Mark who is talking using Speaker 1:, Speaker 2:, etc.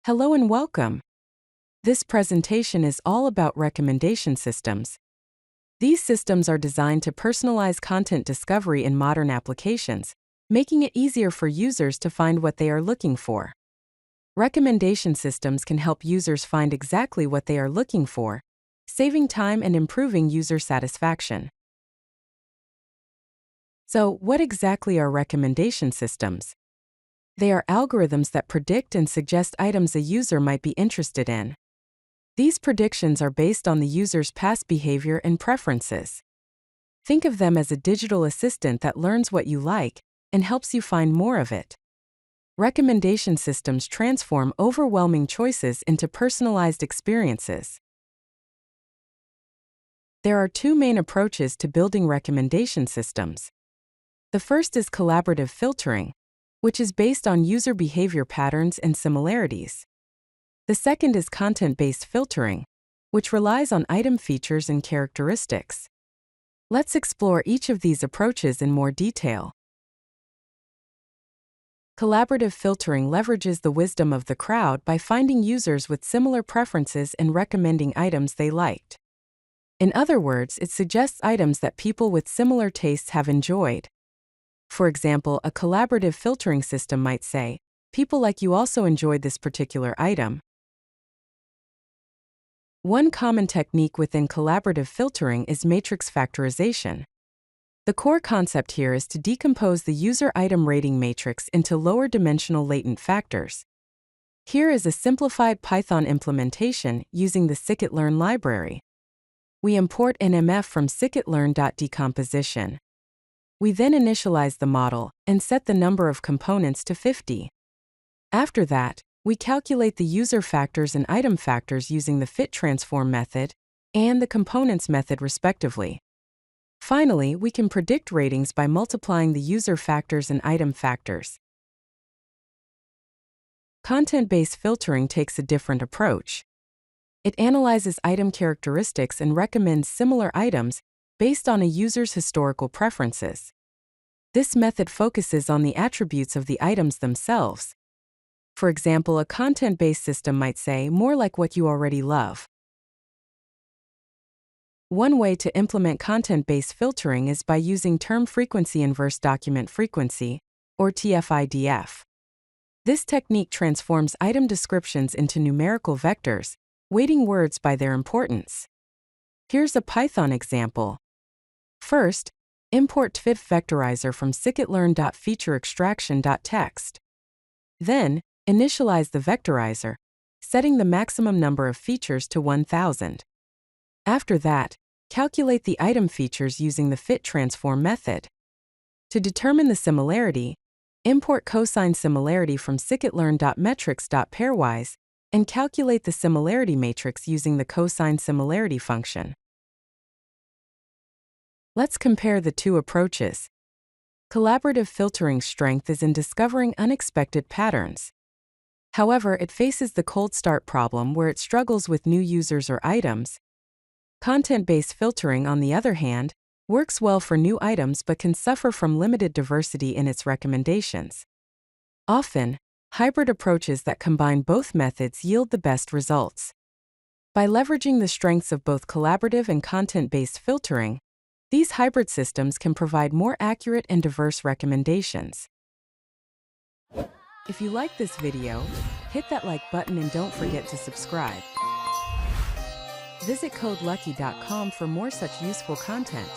Speaker 1: Hello and welcome. This presentation is all about recommendation systems. These systems are designed to personalize content discovery in modern applications, making it easier for users to find what they are looking for. Recommendation systems can help users find exactly what they are looking for, saving time and improving user satisfaction. So, what exactly are recommendation systems? They are algorithms that predict and suggest items a user might be interested in. These predictions are based on the user's past behavior and preferences. Think of them as a digital assistant that learns what you like and helps you find more of it. Recommendation systems transform overwhelming choices into personalized experiences. There are two main approaches to building recommendation systems. The first is collaborative filtering, which is based on user behavior patterns and similarities. The second is content-based filtering, which relies on item features and characteristics. Let's explore each of these approaches in more detail. Collaborative filtering leverages the wisdom of the crowd by finding users with similar preferences and recommending items they liked. In other words, it suggests items that people with similar tastes have enjoyed. For example, a collaborative filtering system might say, "People like you also enjoyed this particular item." One common technique within collaborative filtering is matrix factorization. The core concept here is to decompose the user item rating matrix into lower dimensional latent factors. Here is a simplified Python implementation using the scikit-learn library. We import NMF from scikit-learn.decomposition. We then initialize the model and set the number of components to 50. After that, we calculate the user factors and item factors using the fit transform method and the components method respectively. Finally, we can predict ratings by multiplying the user factors and item factors. Content-based filtering takes a different approach. It analyzes item characteristics and recommends similar items based on a user's historical preferences. This method focuses on the attributes of the items themselves. For example, a content-based system might say, "More like what you already love." One way to implement content-based filtering is by using term frequency inverse document frequency, or TF-IDF. This technique transforms item descriptions into numerical vectors, weighting words by their importance. Here's a Python example. First, import TF vectorizer from scikit-learn.featureextraction.txt. Then, initialize the vectorizer, setting the maximum number of features to 1000. After that, calculate the item features using the fit transform method. To determine the similarity, import cosine similarity from scikit-learn.metrics.pairwise and calculate the similarity matrix using the cosine similarity function. Let's compare the two approaches. Collaborative filtering's strength is in discovering unexpected patterns. However, it faces the cold start problem where it struggles with new users or items. Content-based filtering, on the other hand, works well for new items but can suffer from limited diversity in its recommendations. Often, hybrid approaches that combine both methods yield the best results. By leveraging the strengths of both collaborative and content-based filtering, these hybrid systems can provide more accurate and diverse recommendations. If you like this video, hit that like button and don't forget to subscribe. Visit CodeLucky.com for more such useful content.